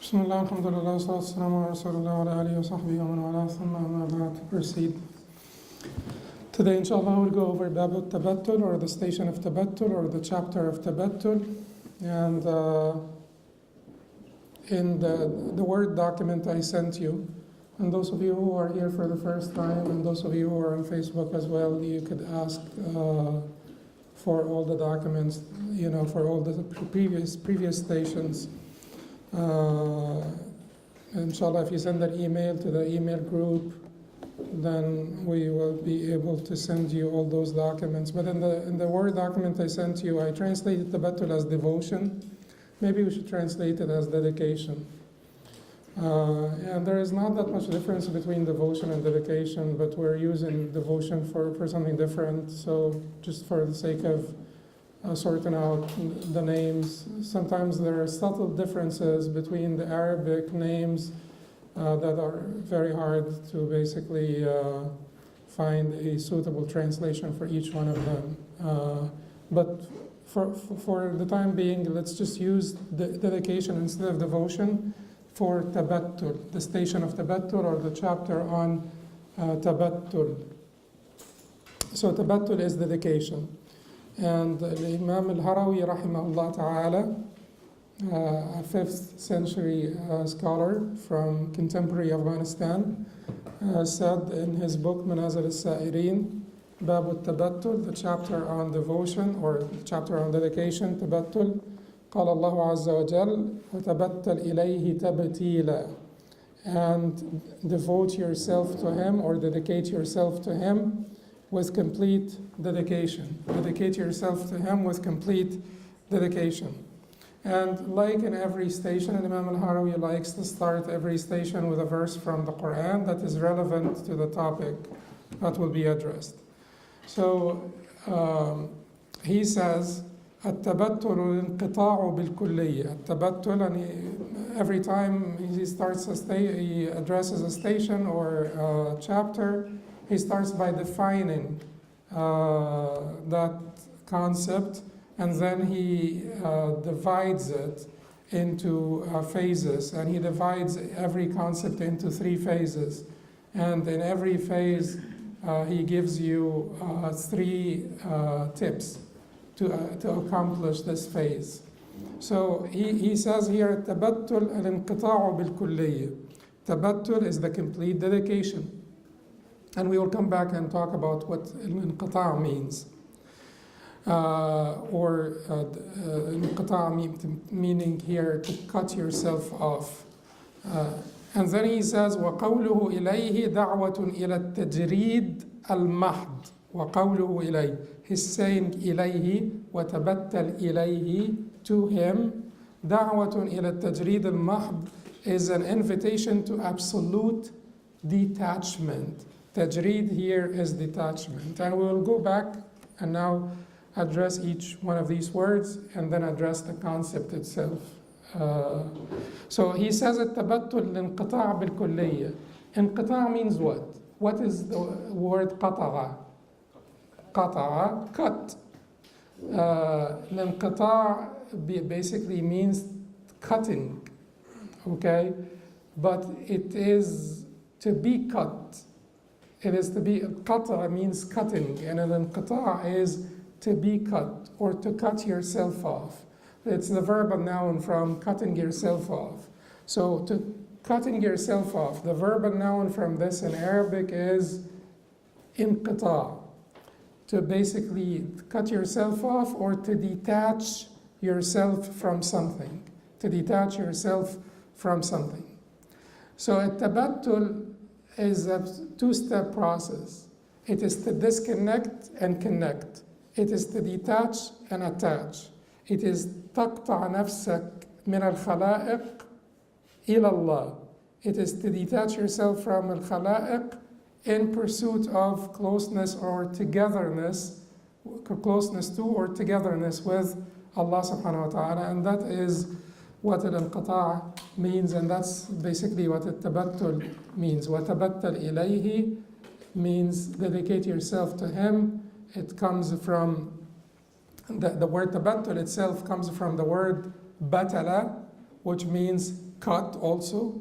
Bismillah, alhamdulillah, salatu wassalamu ala rasulillah wa ala alihi wa sahbihi wa man wala, thumma amma ba'd. To proceed. Today, inshallah, we'll go over Bab al-Tabattul, or the station of Tabattul, or the chapter of Tabattul. And in the Word document I sent you, and those of you who are here for the first time, and those of you who are on Facebook as well, you could ask for all the documents, for all the previous stations. Inshallah, if you send an email to the email group, then we will be able to send you all those documents. But in the Word document I sent you, I translated Tabattul as devotion. Maybe we should translate it as dedication. And there is not that much difference between devotion and dedication, but we're using devotion for something different. So just for the sake of sorting out the names, sometimes there are subtle differences between the Arabic names that are very hard to basically find a suitable translation for each one of them. But for the time being, let's just use dedication instead of devotion for Tabattul, the station of Tabattul, or the chapter on Tabattul. So Tabattul is dedication. And Imam al-Harawi, rahimahullah ta'ala, a 5th century scholar from contemporary Afghanistan, said in his book Manazil As-Saa'ireen, Bab al-Tabattul, the chapter on devotion, or the chapter on dedication, Tabattul, قال الله عز وجل وتبتل إليه تبتيلا, and devote yourself to him, or dedicate yourself to him with complete dedication. Dedicate yourself to him with complete dedication. And like in every station, Imam al-Harawi likes to start every station with a verse from the Quran that is relevant to the topic that will be addressed. So he says, التبتل الانقطاع بالكلية. التبتل, and every time he starts he addresses a station or a chapter, he starts by defining that concept, and then he divides it into phases, and he divides every concept into 3 phases. And in every phase, he gives you 3 tips to accomplish this phase. So he says here, Tabattul al-inqita'u bil-kulliyya. Tabattul is the complete dedication. And we will come back and talk about what al-inqita' means. Inqita' meaning here to cut yourself off. And then he says, وَقَوْلُهُ إِلَيْهِ دَعْوَةٌ إِلَى التَّجْرِيدِ الْمَحْضِ. وَقَوْلُهُ إِلَيْهِ. He's saying إِلَيْهِ وَتَبَتَّلْ إِلَيْهِ, to him. دَعْوَةٌ إِلَى التَّجْرِيدِ الْمَحْضِ is an invitation to absolute detachment. Tajreed here is detachment. And we will go back and now address each one of these words and then address the concept itself. So he says التبتل الانقطاع بالكلية. Inqita' means what? What is the word قطع? قطع, cut. الانقطاع basically means cutting, okay? But it is to be cut. It is to be, qata means cutting, and al-inqita' is to be cut, or to cut yourself off. It's the verb and noun from cutting yourself off. So to cutting yourself off, the verb and noun from this in Arabic is inqita'. To basically cut yourself off, or to detach yourself from something. To detach yourself from something. So at-tabattul is a 2-step process. It is to disconnect and connect. It is to detach and attach. It is تقطع نفسك من الخلائق إلى الله. It is to detach yourself from al-khalaiq in pursuit of closeness or togetherness, closeness to or togetherness with Allah subhanahu wa ta'ala. And that is what al-inqita' means, and that's basically what al-tabattul means. وَتَبَتَّلْ إِلَيْهِ means dedicate yourself to him. It comes from, the word tabattul itself comes from the word batala, which means cut also.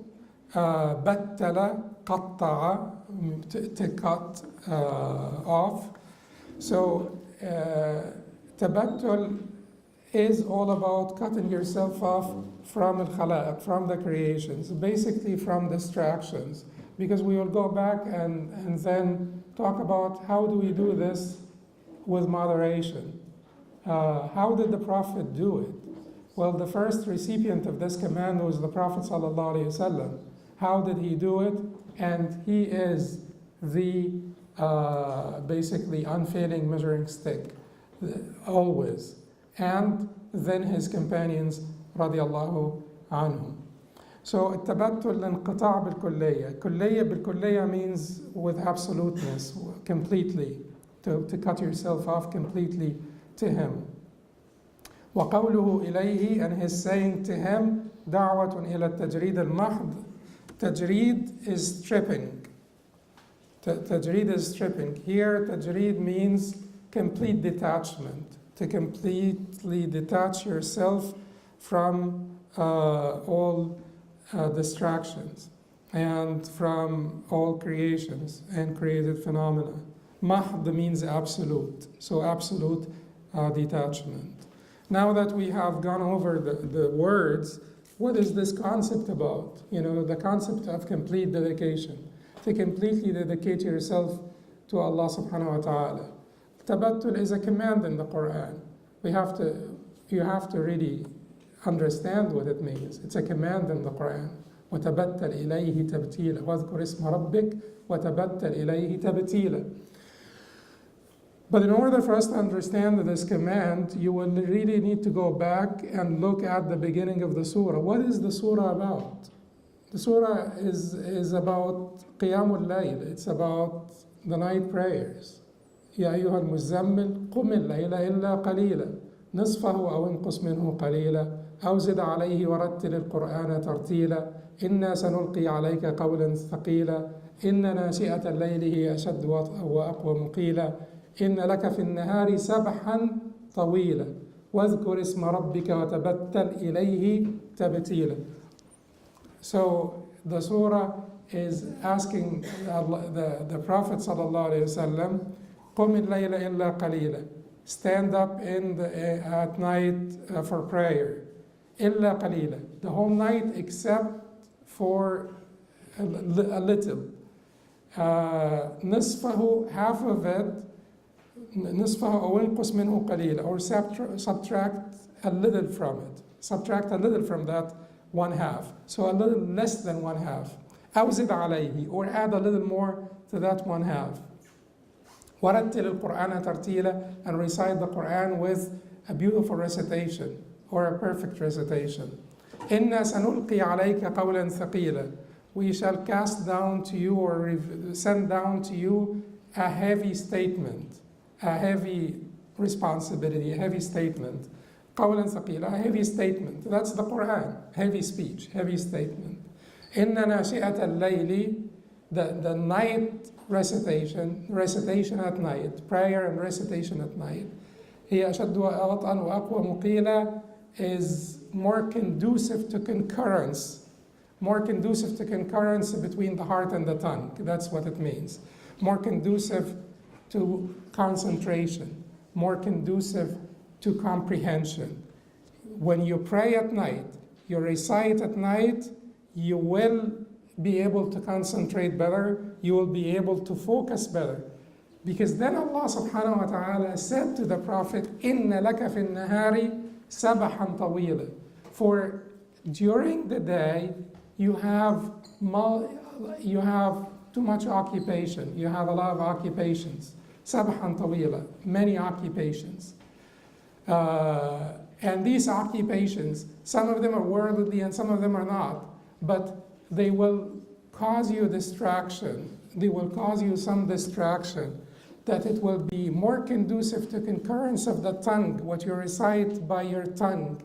Battala, qatta'a, to cut off. So tabattul is all about cutting yourself off from al-khalaq, from the creations, basically from distractions. Because we will go back and then talk about how do we do this with moderation. How did the Prophet do it? Well, the first recipient of this command was the Prophet ﷺ. How did he do it? And he is the basically unfailing measuring stick, always. And then his companions, radiallahu anhum. So التبتل الانقطاع بالكلية. كلية بالكلية means with absoluteness, completely, to cut yourself off completely to him. وقوله إليه, and his saying to him, دعوة إلى التجريد المحض. Tajreed is stripping. Tajreed is stripping. Here, tajreed means complete detachment, to completely detach yourself from all distractions and from all creations and created phenomena. Mahd means absolute, so absolute detachment. Now that we have gone over the words, what is this concept about? You know, the concept of complete dedication, to completely dedicate yourself to Allah subhanahu wa ta'ala. Tabattul is a command in the Quran. You have to really understand what it means. It's a command in the Quran. وَتَبَتَّلْ إِلَيْهِ تَبْتِيلًا وَاذْكُرِ اسْمَ رَبِّكَ وَتَبَتَّلْ إِلَيْهِ تَبْتِيلًا. But in order for us to understand this command, you will really need to go back and look at the beginning of the surah. What is the surah about? The surah is about Qiyamul Layl. It's about the night prayers. يا أيها المزمل قم الليل إلا قليلا نصفه أو انقص منه قليلا أو زد عليه ورتل القرآن ترتيلا إنا سنلقي عليك قولا ثقيلا إن ناشئة الليل هي أشد وأقوى مقيلا إن لك في النهار سبحا طويلا واذكر اسم ربك وتبتل إليه تبتيلا. So the surah is asking the Prophet sallallahu alaihi wasallam, قم الليل إلا قليلا, stand up at night for prayer. إلا قليلا, the whole night except for a little. نصفه, half of it, نصفه أو انقص منه قليلا, or subtract a little from it. Subtract a little from that one half. So a little less than one half. أو زد عليه, or add a little more to that one half. ورتل القرآن ترتيلا, and recite the Quran with a beautiful recitation or a perfect recitation. إنا سنلقي عليك قولا ثقيلا, we shall cast down to you or send down to you a heavy statement, a heavy responsibility, a heavy statement. قولا ثقيلا, a heavy statement. That's the Quran, heavy speech, heavy statement. إن ناشئة الليل, the night recitation at night, prayer and recitation at night. هي أشد وأوطأ وأقوى مقيلة, is more conducive to concurrence between the heart and the tongue. That's what it means. More conducive to concentration, more conducive to comprehension. When you pray at night, you recite at night, you will be able to concentrate better, you will be able to focus better. Because then Allah subhanahu wa ta'ala said to the Prophet, إِنَّ لَكَ فِي النَّهَارِ سَبَحًا طَوِيلًا. For during the day, you have too much occupation, you have a lot of occupations. سَبَحًا طَوِيلًا, many occupations. And these occupations, some of them are worldly and some of them are not, but they will cause you distraction. They will cause you some distraction, that it will be more conducive to concurrence of the tongue, what you recite by your tongue,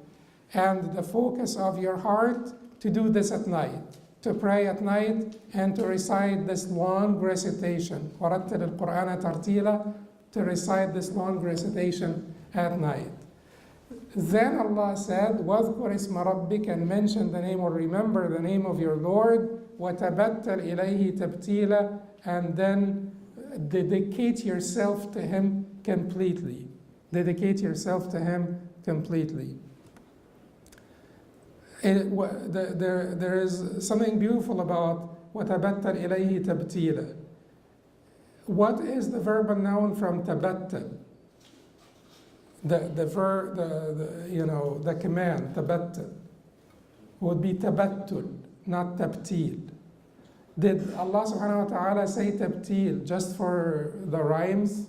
and the focus of your heart to do this at night, to pray at night and to recite this long recitation. وَرَتِّلِ الْقُرْآنَ تَرْتِيلًا, to recite this long recitation at night. Then Allah said, وَاذْكُرِ اسْمَ رَبِّكَ, and mention the name or remember the name of your Lord, وَتَبَتَّلْ إِلَيْهِ تَبْتِيلًا, and then dedicate yourself to Him completely. Dedicate yourself to Him completely. There is something beautiful about وَتَبَتَّلْ إِلَيْهِ تَبْتِيلًا. What is the verb and noun from tabattal? The verb, the command, tabattal, would be tabattul, not tabtil. Did Allah subhanahu wa ta'ala say tabtil just for the rhymes?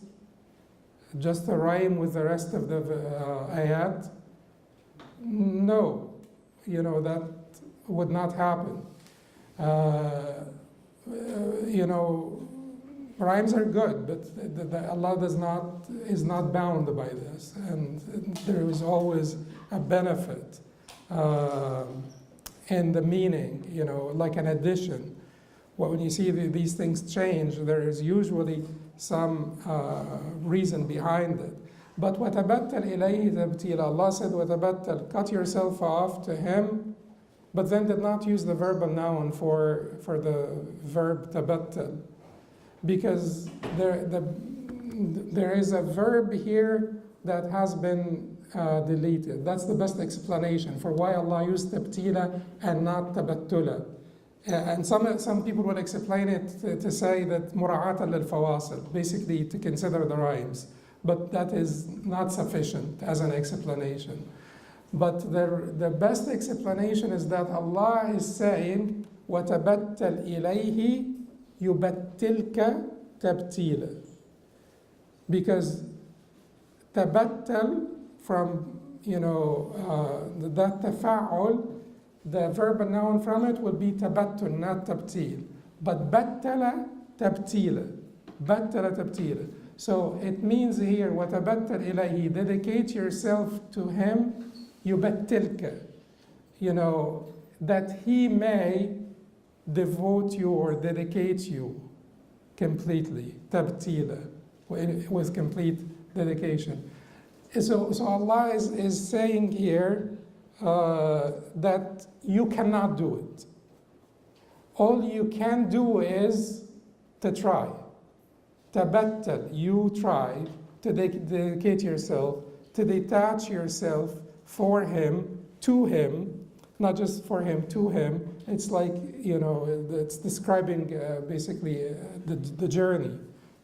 Just to rhyme with the rest of the ayat? No, that would not happen. Rhymes are good, but Allah is not bound by this, and there is always a benefit in the meaning, like an addition. When you see these things change, there is usually some reason behind it. But وَتَبَتَّلْ إِلَيْهِ تَبْتِيلًا, Allah said وَتَبَتَّلْ, cut yourself off to Him, but then did not use the verb and noun for the verb tabattal. Because there is a verb here that has been deleted. That's the best explanation for why Allah used tabtila and not tabattula. And some people will explain it to say that mura'atan lil fawasil, basically to consider the rhymes. But that is not sufficient as an explanation. But the best explanation is that Allah is saying, وَتَبَتَّلْ إِلَيْهِ يُبَتِّلْكَ تَبْتِيلًا. Because tabattal from, that tafa'ul, the verb and noun from it would be tabattul, not tabtil. But battala tabtila. Battala tabtila. So it means here, وَتَبَتَّلْ إِلَيْهِ, dedicate yourself to Him, يُبَتِّلْكَ, that He may devote you or dedicate you completely, tabtila, with complete dedication. So Allah is saying here that you cannot do it. All you can do is to try. Tabattal, you try to dedicate yourself, to detach yourself for Him, to Him, not just for Him, to Him. It's like, it's describing basically the journey,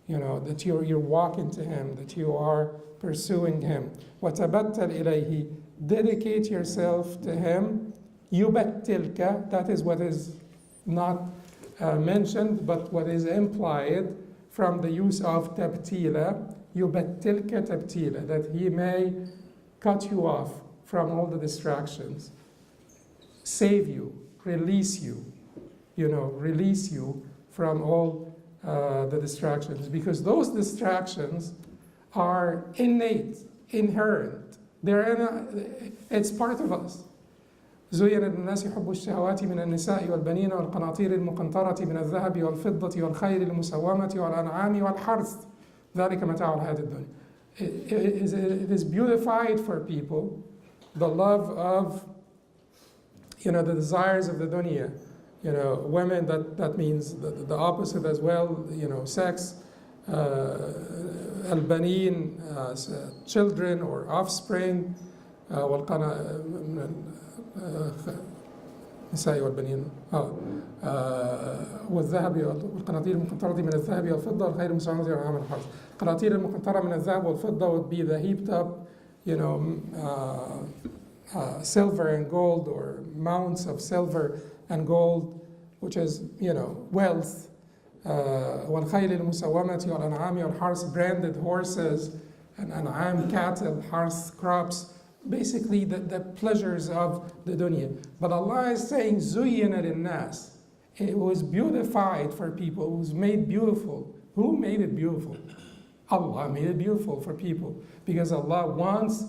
that you're walking to Him, that you are pursuing Him. وَتَبَتَّلْ إِلَيْهِ, dedicate yourself to Him. يُبَتِّلْكَ, that is what is not mentioned, but what is implied from the use of tabtila. يُبَتِّلْكَ tabtila, that He may cut you off from all the distractions, save you, release you, release you from all the distractions, because those distractions are innate, inherent. It's part of us. زين للناس حب الشهوات من النساء والبنين والقناطير المقنطرة من الذهب والفضة والخيل المسومة والأنعام والحرث ذلك متاع الحياة الدنيا. It is beautified for people, the love of, the desires of the dunya. Women, that means the opposite as well, sex, al-banin, children or offspring, النساء والبنين والذهب والقناطير المقنطرة من الذهب والفضة والخيل المسومة والأنعام والحرث. القناطير المقنطرة من الذهب والفضة would be the heaped up, silver and gold, or mounts of silver and gold, which is, wealth. والخيل المسومة والأنعام والحرث, branded horses, and an'am, cattle, harth, crops. Basically the pleasures of the dunya. But Allah is saying, زُيِّنَ لِلنَّاسِ, it was beautified for people, it was made beautiful. Who made it beautiful? Allah made it beautiful for people, because Allah wants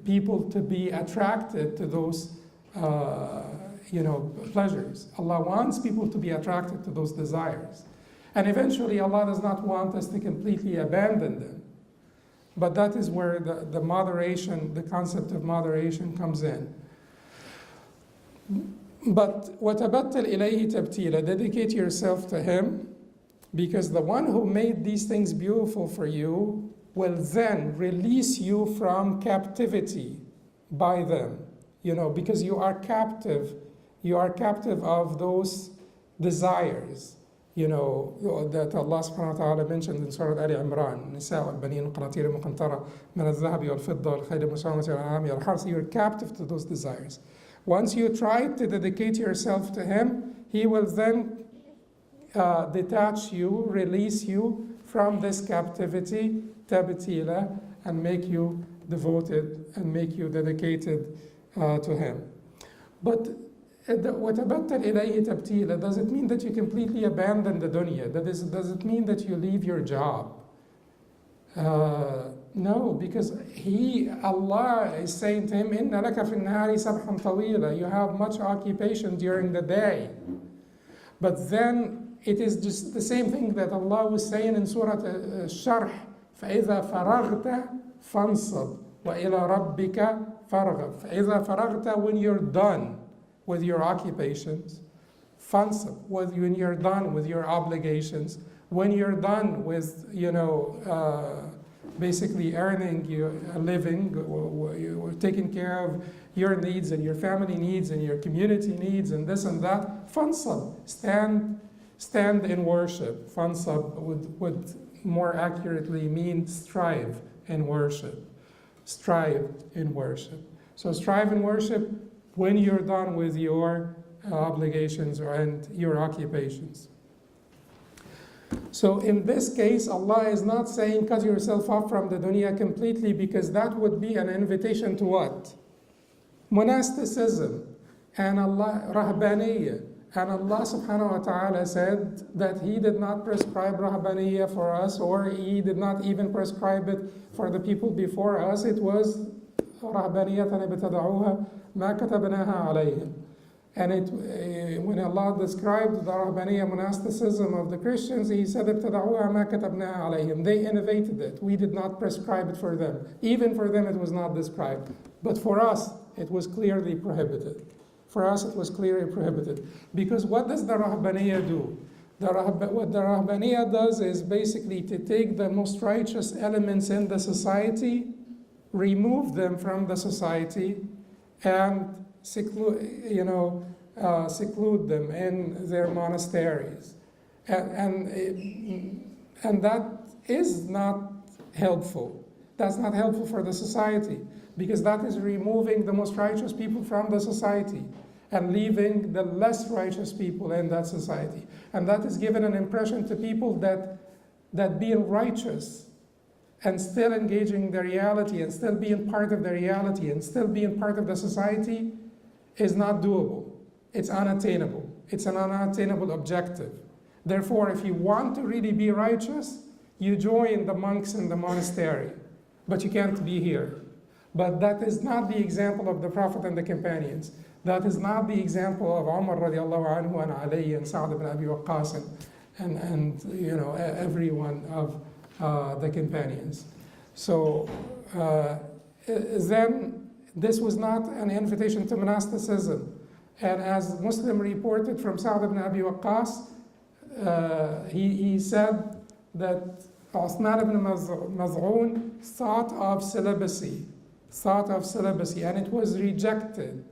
people to be attracted to those pleasures. Allah wants people to be attracted to those desires. And eventually Allah does not want us to completely abandon them. But that is where the moderation, the concept of moderation comes in. But وَتَبَتَّلْ إِلَيْهِ تَبْتِيلًا, dedicate yourself to him, because the one who made these things beautiful for you will then release you from captivity by them. Because you are captive of those desires, that Allah subhanahu wa ta'ala mentioned in Surah Ali Imran, Nisa wal-Banin qanatir al-muqantara min al-dhahabi wal-fidda wal-khayl al-musawwamati wal-an'ami wal-harth. You're captive to those desires. Once you try to dedicate yourself to him, he will then detach you, release you from this captivity, tabtila, and make you devoted and make you dedicated to him. But وَتَبَتَّلْ إِلَيْهِ تَبْتِيلًا, does it mean that you completely abandon the dunya? Does it mean that you leave your job? No, because Allah is saying to him, إِنَّ لَكَ فِي النَّهَارِ سَبْحًا طَوِيلًا, you have much occupation during the day. But then it is just the same thing that Allah was saying in Surah Al-Sharh, فَإِذَا فَرَغْتَ فَانصَبْ وَإِلَى رَبِّكَ فَارْغَبْ. فَإِذَا فَرَغْتَ, when you're done with your occupations, fansab, when you're done with your obligations, when you're done with, basically earning a living, you're taking care of your needs and your family needs and your community needs and this and that, fansab, stand in worship. Fansab would more accurately mean strive in worship. Strive in worship. So strive in worship when you're done with your obligations and your occupations. So in this case, Allah is not saying cut yourself off from the dunya completely, because that would be an invitation to what? Monasticism and rahbaniyya. And Allah subhanahu wa ta'ala said that He did not prescribe rahbaniyya for us, or He did not even prescribe it for the people before us. It was rahbaniyatan ibtada'uha ma katabnaha alayhim. And when Allah described the rahbaniyya, monasticism of the Christians, He said, ibtada'uha ma katabnaha alayhim. They innovated it. We did not prescribe it for them. Even for them it was not described. But for us, it was clearly prohibited. For us, it was clearly prohibited. Because what does the rahbaniyya do? What the rahbaniyya does is basically to take the most righteous elements in the society, remove them from the society, and seclude them in their monasteries. And that is not helpful. That's not helpful for the society, because that is removing the most righteous people from the society and leaving the less righteous people in that society. And that is giving an impression to people that being righteous and still engaging the reality and still being part of the reality and still being part of the society is not doable. It's unattainable. It's an unattainable objective. Therefore, if you want to really be righteous, you join the monks in the monastery, but you can't be here. But that is not the example of the Prophet and the companions. That is not the example of Umar radiallahu anhu and Ali and Sa'd ibn Abi Waqqas and everyone of the companions. So then this was not an invitation to monasticism. And as Muslim reported from Sa'd ibn Abi Waqqas, he said that Uthman ibn Maz'un thought of celibacy, and it was rejected.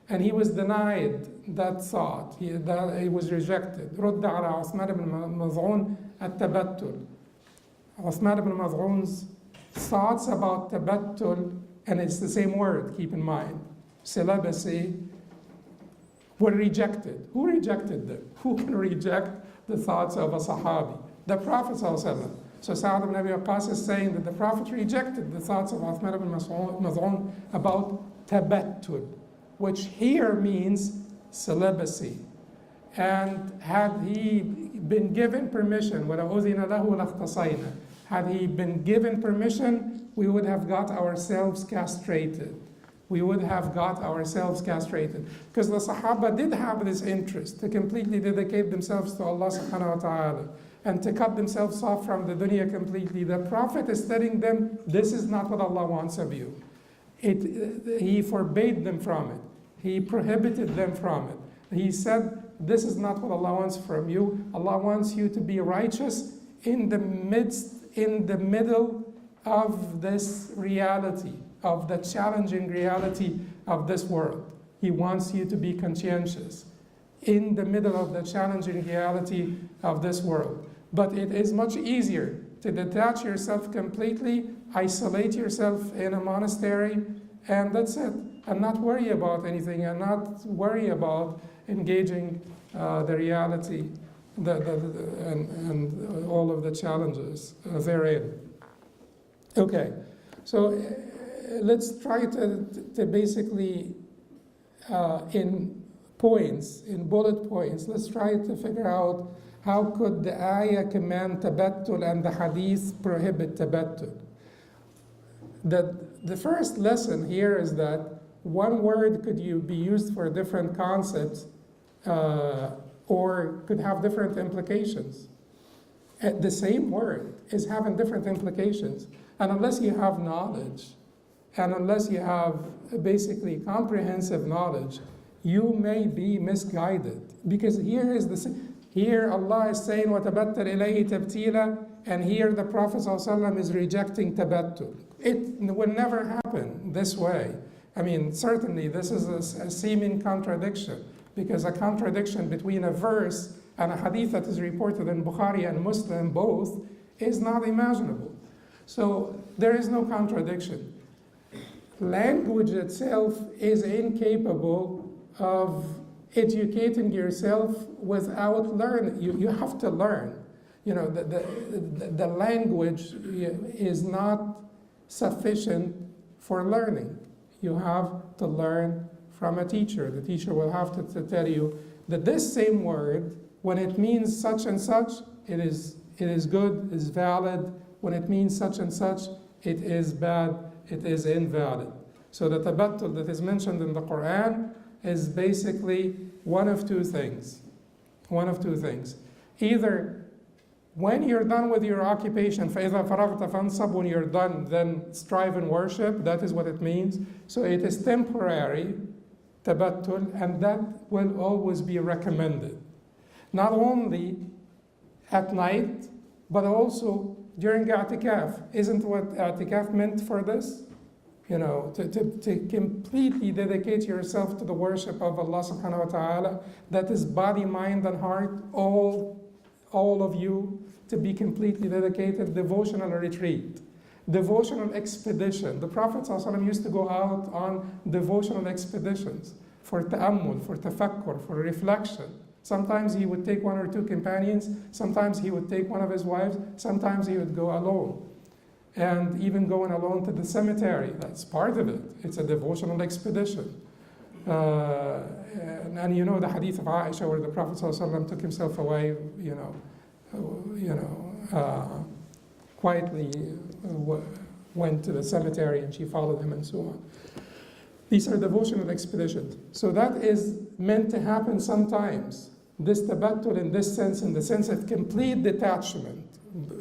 And he was denied that thought. He was rejected. رد على عثمان بن مظعون التبتل. Uthman ibn Maz'un's thoughts about tabattul, and it's the same word, keep in mind, celibacy, were rejected. Who rejected them? Who can reject the thoughts of a Sahabi? The Prophet ﷺ. So Sa'd ibn Abi Waqqas is saying that the Prophet rejected the thoughts of Uthman ibn Maz'un about tabattul, which here means celibacy. And had he been given permission, had he been given permission, we would have got ourselves castrated. Because the Sahaba did have this interest to completely dedicate themselves to Allah subhanahu wa ta'ala and to cut themselves off from the dunya completely. The Prophet is telling them, this is not what Allah wants of you. He forbade them from it. He prohibited them from it. He said, this is not what Allah wants from you. Allah wants you to be righteous in the middle of this reality, of the challenging reality of this world. He wants you to be conscientious in the middle of the challenging reality of this world. But it is much easier to detach yourself completely, isolate yourself in a monastery, and that's it, and not worry about anything, and not worry about engaging the reality and all of the challenges therein. Okay, so let's try to basically, in bullet points, let's try to figure out how could the ayah command tabattul and the hadith prohibit tabattul. The first lesson here is that one word could be used for different concepts or could have different implications. The same word is having different implications. And unless you have knowledge, and unless you have basically comprehensive knowledge, you may be misguided. Because here Allah is saying, وَتَبَتَّلْ إِلَيْهِ تَبْتِيلًا, and here the Prophet ﷺ is rejecting tabattul. It will never happen this way. I mean, certainly this is a seeming contradiction, because a contradiction between a verse and a hadith that is reported in Bukhari and Muslim both is not imaginable. So there is no contradiction. Language itself is incapable of educating yourself without learning. You have to learn. You know, the language is not sufficient for learning. You have to learn from a teacher. The teacher will have to tell you that this same word, when it means such and such, it is good, is valid. When it means such and such, it is bad, it is invalid. So the tabattul that is mentioned in the Quran is basically one of two things. Either when you're done with your occupation, فَإِذَا فَرَغْتَ فَانْصَبْ, when you're done, then strive and worship. That is what it means. So it is temporary tabattul, and that will always be recommended. Not only at night, but also during i'tikaf. Isn't what i'tikaf meant for this? You know, to completely dedicate yourself to the worship of Allah subhanahu wa ta'ala. That is body, mind, and heart, all of you, to be completely dedicated. Devotional retreat, devotional expedition. The Prophet ﷺ used to go out on devotional expeditions for ta'ammul, for tafakkur, for reflection. Sometimes he would take one or two companions, sometimes he would take one of his wives, sometimes he would go alone. And even going alone to the cemetery, that's part of it. It's a devotional expedition. And you know the hadith of Aisha where the Prophet ﷺ took himself away, quietly went to the cemetery and she followed him and so on. These are devotional expeditions. So that is meant to happen sometimes. This tabattul in this sense, in the sense of complete detachment,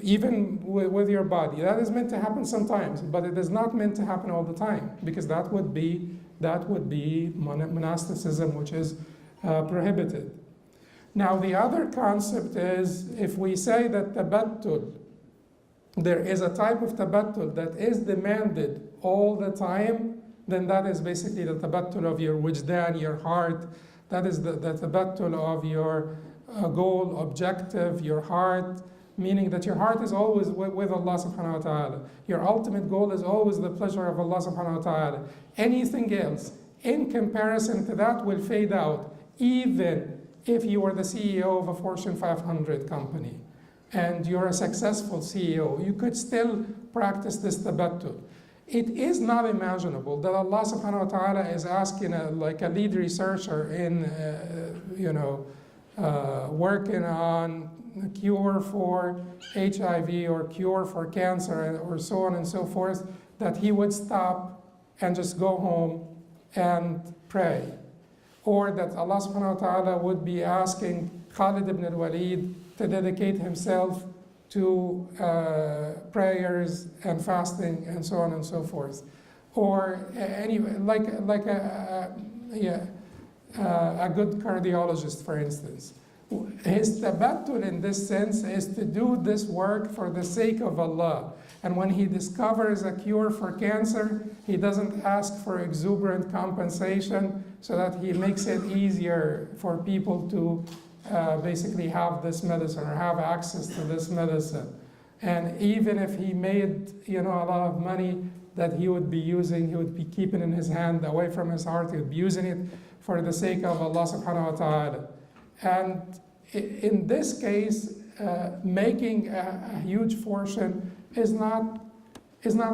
even with your body, that is meant to happen sometimes, but it is not meant to happen all the time, because that would be monasticism, which is prohibited. Now the other concept is, if we say that tabattul, there is a type of tabattul that is demanded all the time, then that is basically the tabattul of your wujdan, your heart. That is the tabattul of your goal, objective, your heart, meaning that your heart is always with Allah subhanahu wa ta'ala. Your ultimate goal is always the pleasure of Allah subhanahu wa ta'ala. Anything else in comparison to that will fade out, even if you are the CEO of a Fortune 500 company and you're a successful CEO, you could still practice this tabattul. It is not imaginable that Allah subhanahu wa ta'ala is asking like a lead researcher in, working on a cure for HIV or cure for cancer or so on and so forth, that he would stop and just go home and pray. Or that Allah subhanahu wa ta'ala would be asking Khalid ibn al-Walid to dedicate himself to prayers and fasting and so on and so forth. Or like a good cardiologist, for instance. His tabattul in this sense is to do this work for the sake of Allah. And when he discovers a cure for cancer, he doesn't ask for exuberant compensation so that he makes it easier for people to basically have this medicine or have access to this medicine. And even if he made a lot of money that he would be using, he would be keeping in his hand away from his heart, he would be using it for the sake of Allah subhanahu wa ta'ala. And in this case, making a huge fortune is not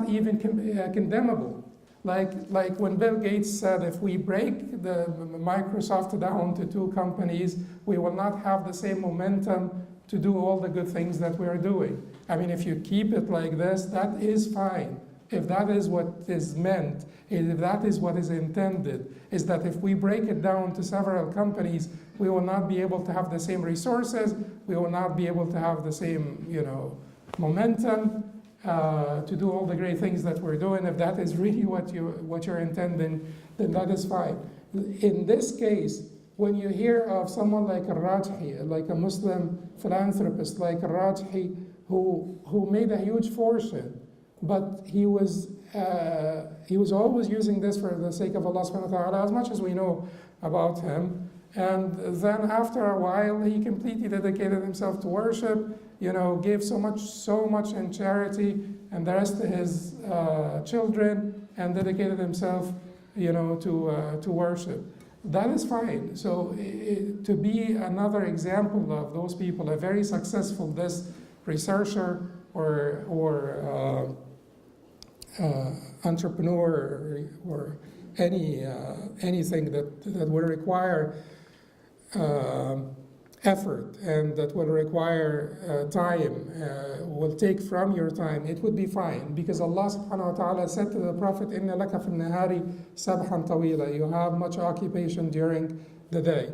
even condemnable. Like when Bill Gates said, if we break the Microsoft down to 2 companies, we will not have the same momentum to do all the good things that we are doing. I mean, if you keep it like this, that is fine. If that is what is meant, if that is what is intended, is that if we break it down to several companies, we will not be able to have the same resources, we will not be able to have the same, momentum to do all the great things that we're doing. If that is really what you're intending, then that is fine. In this case, when you hear of someone like al-Rajhi, like a Muslim philanthropist like al-Rajhi, who made a huge fortune, but he was always using this for the sake of Allah subhanahu wa ta'ala, as much as we know about him. And then after a while, he completely dedicated himself to worship, gave so much in charity, and the rest to his children, and dedicated himself, to worship. That is fine. So to be another example of those people, a very successful researcher or entrepreneur or anything that will require effort and that will require time, will take from your time, it would be fine. Because Allah subhanahu wa ta'ala said to the Prophet, إِنَّ لَكَ فِي النَّهَارِ سَبْحًا طَوِيلًا. You have much occupation during the day.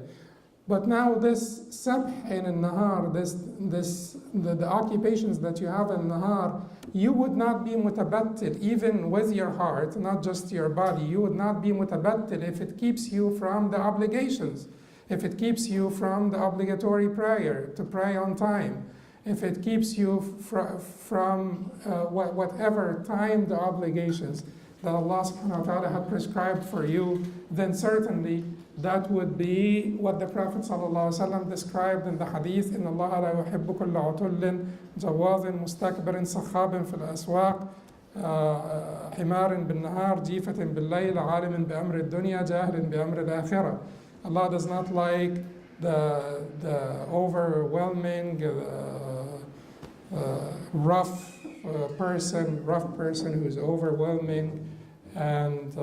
But now this sabh in al-nahar, the occupations that you have in nahar, you would not be mutabattil, even with your heart, not just your body. You would not be mutabattil if it keeps you from the obligations, if it keeps you from the obligatory prayer, to pray on time, if it keeps you from whatever time the obligations that Allah subhanahu wa ta'ala had prescribed for you, then certainly that would be what the Prophet ﷺ described in the hadith, إِنَّ اللَّهَ لَا يُحِبُّ كُلَّ عُتُلٍّ جَوَاظٍ مُسْتَكْبِرٍ صَخَّابٍ فِي الْأَسْوَاقِ حِمَارٍ بِالنَّهَارِ جِيفَةٍ بِاللَّيْلِ عَالِمٍ بِأَمْرِ الدُّنْيَا جَاهِلٍ بِأَمْرِ الْآخِرَةِ. Allah does not like the overwhelming, rough person who is overwhelming and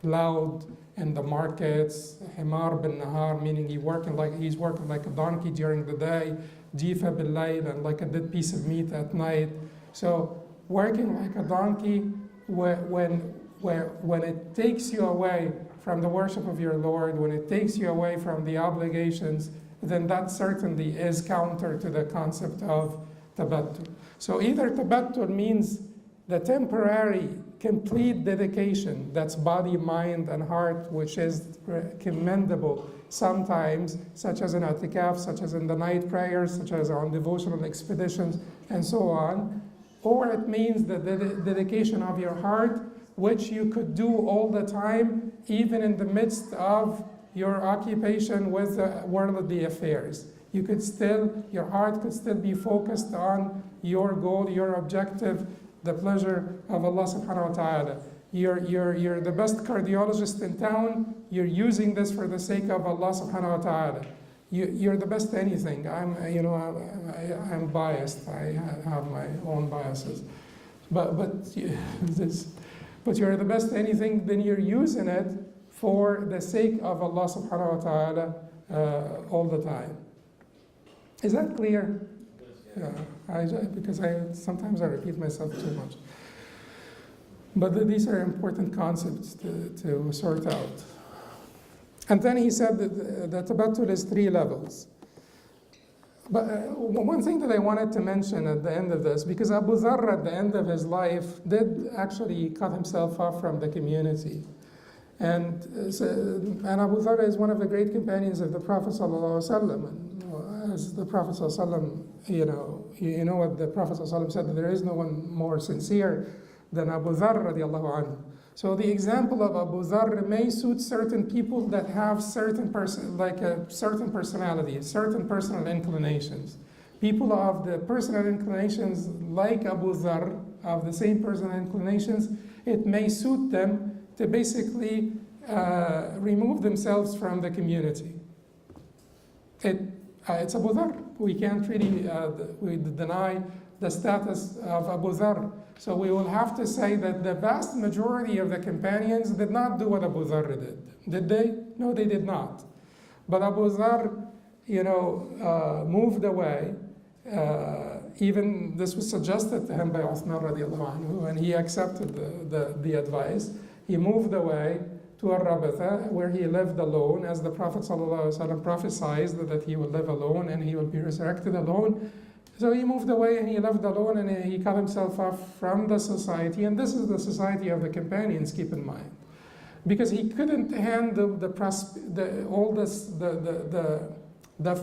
loud in the markets. Himar bin Nahar, meaning he's working like a donkey during the day. Jifa bil layl, and like a dead piece of meat at night. So working like a donkey, when it takes you away from the worship of your Lord, when it takes you away from the obligations, then that certainly is counter to the concept of tabattul. So either tabattul means the temporary, complete dedication, that's body, mind, and heart, which is commendable sometimes, such as in i'tikaf, such as in the night prayers, such as on devotional expeditions, and so on. Or it means the dedication of your heart, which you could do all the time, even in the midst of your occupation with worldly affairs. Your heart could still be focused on your goal, your objective, the pleasure of Allah subhanahu wa ta'ala. You're the best cardiologist in town, you're using this for the sake of Allah subhanahu wa ta'ala. You're the best anything. I'm biased, I have my own biases. But you're the best anything, then you're using it for the sake of Allah subhanahu wa ta'ala all the time. Is that clear? Yeah, because sometimes I repeat myself too much. But these are important concepts to sort out. And then he said that tabattul is 3 levels. But one thing that I wanted to mention at the end of this, because Abu Dharr at the end of his life did actually cut himself off from the community. And Abu Dharr is one of the great companions of the Prophet ﷺ. And as the Prophet ﷺ, you know what the Prophet ﷺ said, that there is no one more sincere than Abu Dharr radiallahu anhu. So the example of Abu Dharr may suit certain people that have certain certain personality, certain personal inclinations. People of the personal inclinations like Abu Dharr, of the same personal inclinations, it may suit them to basically remove themselves from the community. It's Abu Dharr. We can't really we deny the status of Abu Dharr. So we will have to say that the vast majority of the companions did not do what Abu Dharr did. Did they? No, they did not. But Abu Dharr, moved away. Even this was suggested to him by Uthman radiallahu anhu, and he accepted the advice. He moved away to Al-Rabatha, where he lived alone, as the Prophet ﷺ prophesied that he will live alone and he will be resurrected alone. So he moved away and he lived alone, and he cut himself off from the society. And this is the society of the companions, keep in mind. Because he couldn't handle the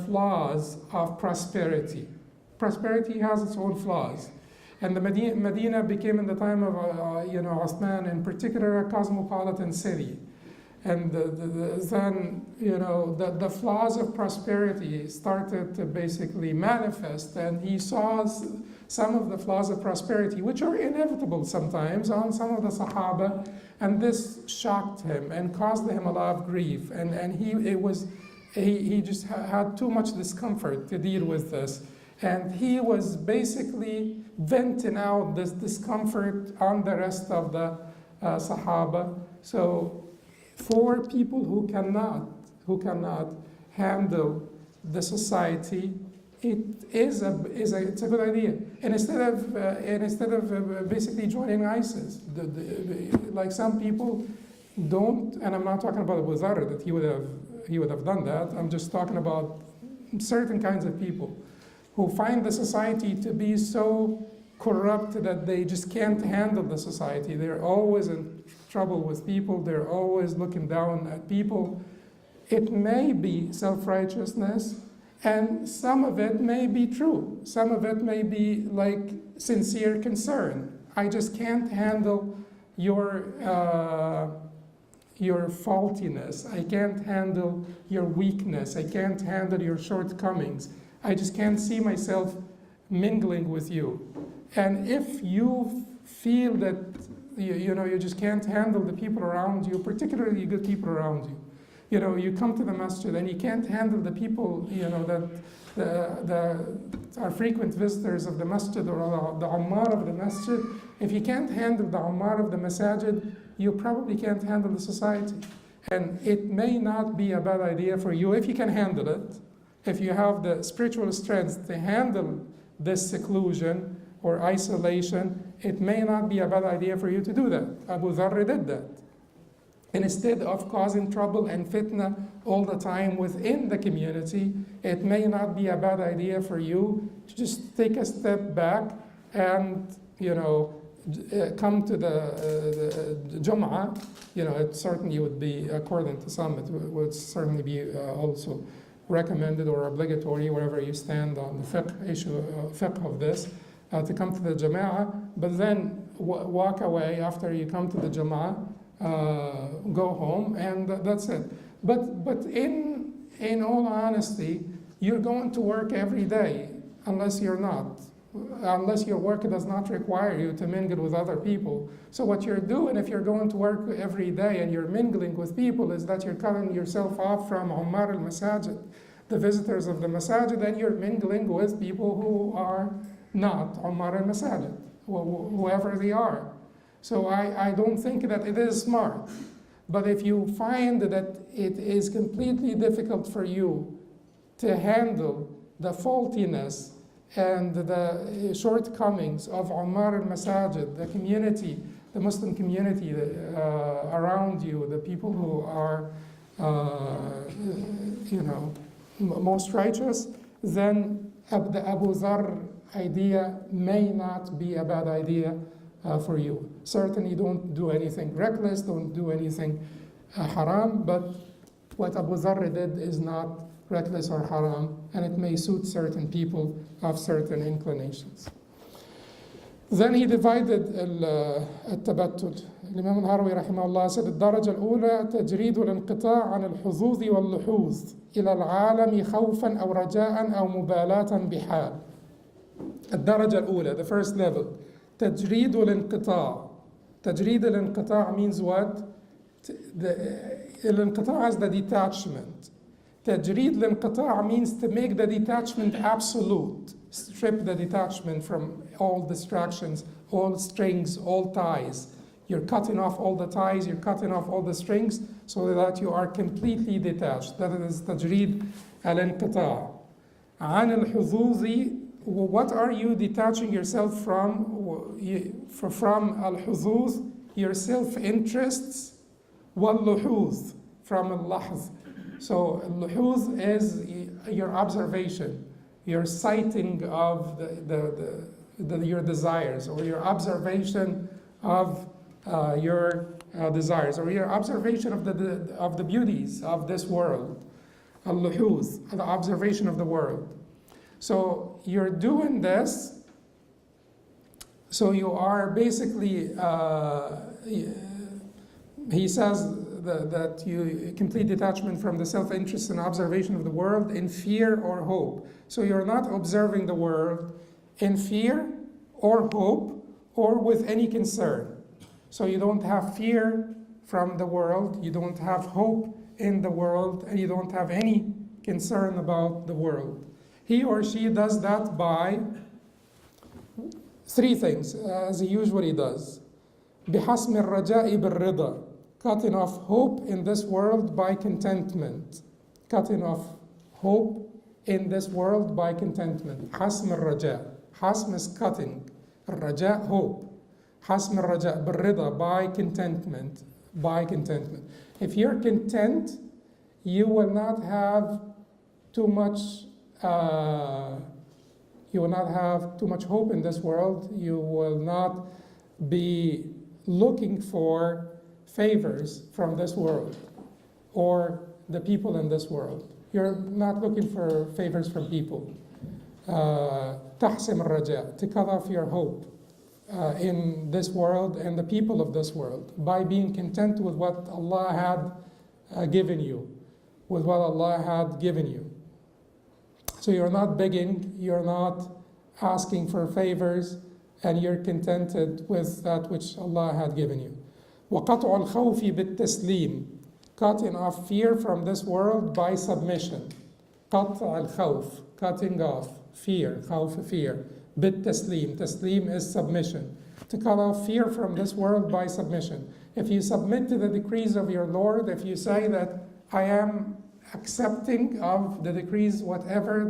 flaws of prosperity. Prosperity has its own flaws. And the Medina became, in the time of Uthman in particular, a cosmopolitan city. And then the flaws of prosperity started to basically manifest, and he saw some of the flaws of prosperity, which are inevitable sometimes on some of the Sahaba, and this shocked him and caused him a lot of grief. And he just had too much discomfort to deal with this. And he was basically venting out this discomfort on the rest of the Sahaba. So for people who cannot handle the society, it's a good idea. And instead of basically joining ISIS, like some people don't, and I'm not talking about Abu Dharr that he would have done that. I'm just talking about certain kinds of people who find the society to be so corrupt that they just can't handle the society. They're always in trouble with people. They're always looking down at people. It may be self-righteousness, and some of it may be true. Some of it may be like sincere concern. I just can't handle your faultiness. I can't handle your weakness. I can't handle your shortcomings. I just can't see myself mingling with you. And if you feel that you just can't handle the people around you, particularly good people around you, you come to the masjid and you can't handle the people that are frequent visitors of the masjid or the ummar of the masjid. If you can't handle the ummar of the masajid, you probably can't handle the society. And it may not be a bad idea for you, if you can handle it, if you have the spiritual strength to handle this seclusion or isolation, it may not be a bad idea for you to do that. Abu Dharr did that. And instead of causing trouble and fitna all the time within the community, it may not be a bad idea for you to just take a step back and, come to the Jum'ah. It certainly would be, according to some, it would certainly be also recommended or obligatory, wherever you stand on the fiqh of this, to come to the Jama'ah, but then walk away after you come to the Jama'ah, go home, and that's it. But in all honesty, you're going to work every day, unless your work does not require you to mingle with other people. So what you're doing, if you're going to work every day and you're mingling with people, is that you're cutting yourself off from Ummar al-Masajid, the visitors of the Masajid, and you're mingling with people who are not Ummar al-Masajid, whoever they are. So I don't think that it is smart. But if you find that it is completely difficult for you to handle the faultiness and the shortcomings of Ummar al-Masajid, the community, the Muslim community around you, the people who are, most righteous, then the Abu Dharr idea may not be a bad idea for you. Certainly don't do anything reckless, don't do anything haram, but what Abu Dharr did is not reckless or haram, and it may suit certain people of certain inclinations. Then he divided التبتل. الإمام الهروي رحمه الله said الدرجة الأولى تجريد الانقطاع عن الحظوظ واللحوظ إلى العالم خوفا أو رجاء أو مبالاة بحال. الدرجة الأولى, the first level, تجريد الانقطاع. تجريد الانقطاع means what? الانقطاع is the detachment. تجريد الانقطاع means to make the detachment absolute. Strip the detachment from all distractions, all strings, all ties. You're cutting off all the ties, you're cutting off all the strings so that you are completely detached. That is تجريد الانقطاع. عن الحظوظ, what are you detaching yourself from? From al-huzuz, your self-interests, wal-luhuz, from al-lahz. So al-luhuz is your observation, your sighting of your desires, or your observation of your desires, or your observation of the beauties of this world. Al-luhuz, the observation of the world. So you're doing this, so you are basically, he says that you complete detachment from the self-interest and observation of the world in fear or hope. So you're not observing the world in fear or hope or with any concern. So you don't have fear from the world, you don't have hope in the world, and you don't have any concern about the world. He or she does that by three things, as he usually does. بحسم الرجاء بالرضا, cutting off hope in this world by contentment. Cutting off hope in this world by contentment. حسم الرجاء. حسم is cutting. الرجاء, hope. حسم الرجاء بالرضا, by contentment. By contentment. If you're content, you will not have too much hope in this world. You will not be looking for favors from this world or the people in this world. You're not looking for favors from people. تحسم الرجاء, to cut off your hope in this world and the people of this world by being content with what Allah had given you, with what Allah had given you. So you're not begging, you're not asking for favors, and you're contented with that which Allah had given you. وَقَطْعُ الْخَوْفِ بِالتَّسْلِيمِ, cutting off fear from this world by submission. قطع الخوف, cutting off fear, خوف, fear. بالتسليم, taslim is submission. To cut off fear from this world by submission. If you submit to the decrees of your Lord, if you say that I am accepting of the decrees, whatever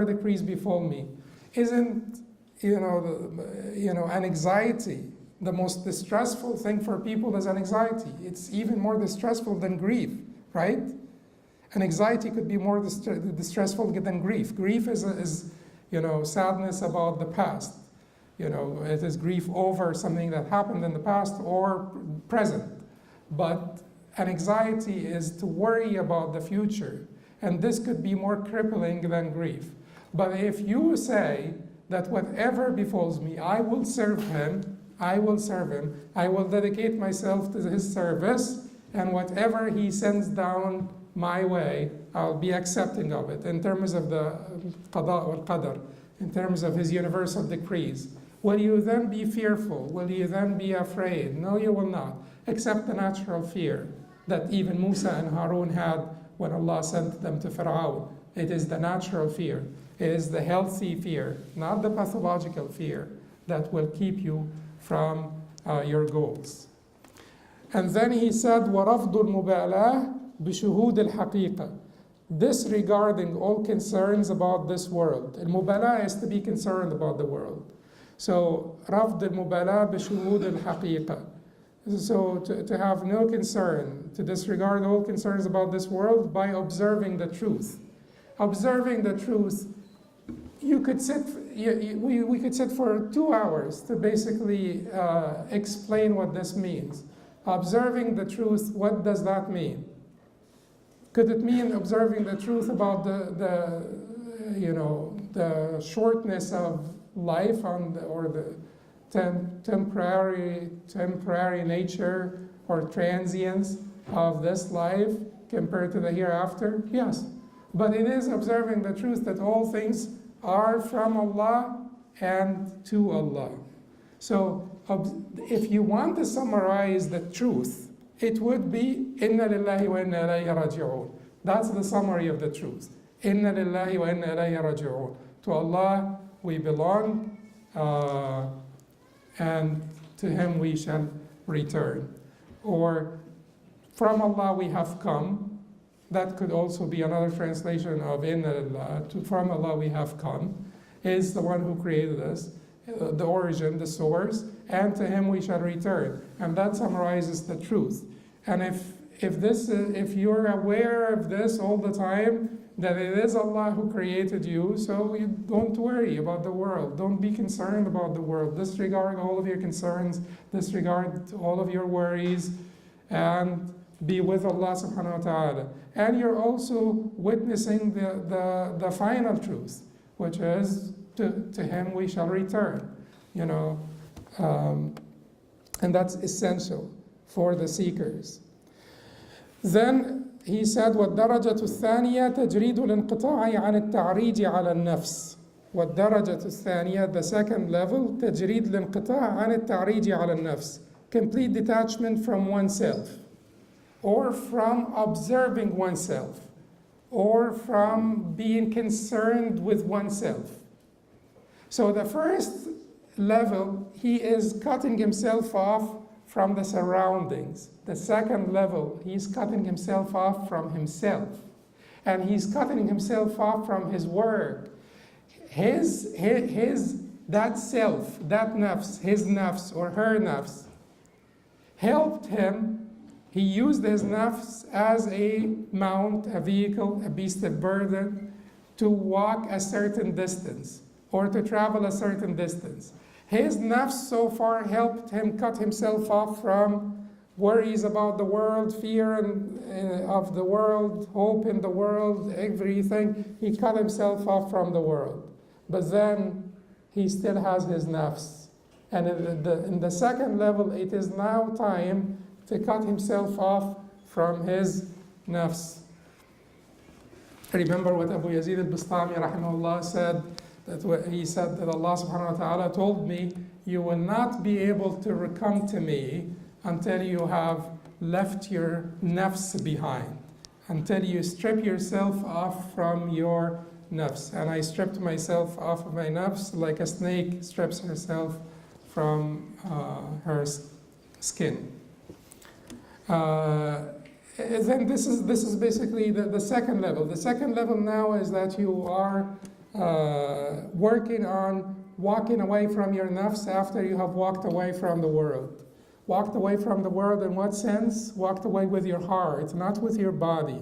decrees befall me, isn't an anxiety the most distressful thing for people? Is an anxiety. It's even more distressful than grief, right? An anxiety could be more distressful than grief. Grief is sadness about the past. It is grief over something that happened in the past or present. But an anxiety is to worry about the future. And this could be more crippling than grief. But if you say that whatever befalls me, I will serve him, I will serve him, I will dedicate myself to his service, and whatever he sends down my way, I'll be accepting of it in terms of the qada wal qadar, in terms of his universal decrees. Will you then be fearful? Will you then be afraid? No, you will not, except the natural fear that even Musa and Harun had when Allah sent them to Fir'aun. It is the natural fear. It is the healthy fear, not the pathological fear, that will keep you from your goals. And then he said, وَرَفْضُ الْمُبَالَاةِ بِشُهُودِ الْحَقِيقَةِ, disregarding all concerns about this world. Al-mubalah is to be concerned about the world. So, رَفْضُ الْمُبَالَاةِ بِشُهُودِ الْحَقِيقَةِ. So to have no concern, to disregard all concerns about this world by observing the truth. Observing the truth you could sit, we could sit for 2 hours to basically explain what this means. Observing the truth, what does that mean? Could it mean observing the truth about the shortness of life or the temporary nature or transience of this life compared to the hereafter? Yes. But it is observing the truth that all things are from Allah and to Allah. So if you want to summarize the truth, it would be Inna lillahi wa inna ilayhi raji'un. That's the summary of the truth. Inna lillahi wa inna ilayhi raji'un. To Allah we belong, and to Him we shall return. Or from Allah we have come. That could also be another translation of Inna lillahi. From Allah we have come is the one who created us, the origin, the source, and to Him we shall return. And that summarizes the truth. And if you're aware of this all the time, that it is Allah who created you, so you don't worry about the world. Don't be concerned about the world. Disregard all of your concerns, disregard all of your worries, and be with Allah subhanahu wa ta'ala. And you're also witnessing the final truth, which is to Him we shall return. And that's essential for the seekers. Then he said, وَالدَّرَجَةُ الثَّانِيَةَ تَجْرِيدُ الْانْقِطَاعِ عَنِ التَّعْرِيجِ عَلَى النَّفْسِ. وَالدَّرَجَةُ الثَّانِيَةَ, the second level, تَجْرِيدُ الْانْقِطَاعِ عَنِ التَّعْرِيجِ عَلى النَّفْسِ. Complete detachment from oneself, or from observing oneself, or from being concerned with oneself. So the first level, he is cutting himself off from the surroundings. The second level, he's cutting himself off from himself. And he's cutting himself off from his work. That self, that nafs, his nafs or her nafs, helped him. He used his nafs as a mount, a vehicle, a beast of burden, to walk a certain distance or to travel a certain distance. His nafs so far helped him cut himself off from worries about the world, fear of the world, hope in the world, everything. He cut himself off from the world. But then he still has his nafs. And in the second level, it is now time to cut himself off from his nafs. Remember what Abu Yazid al-Bistami rahimahullah said, he said that Allah subhanahu wa ta'ala told me, you will not be able to come to me until you have left your nafs behind, until you strip yourself off from your nafs. And I stripped myself off of my nafs like a snake strips herself from her skin. Then this is basically the second level. The second level now is that you are working on walking away from your nafs after you have walked away from the world. Walked away from the world in what sense? Walked away with your heart, not with your body.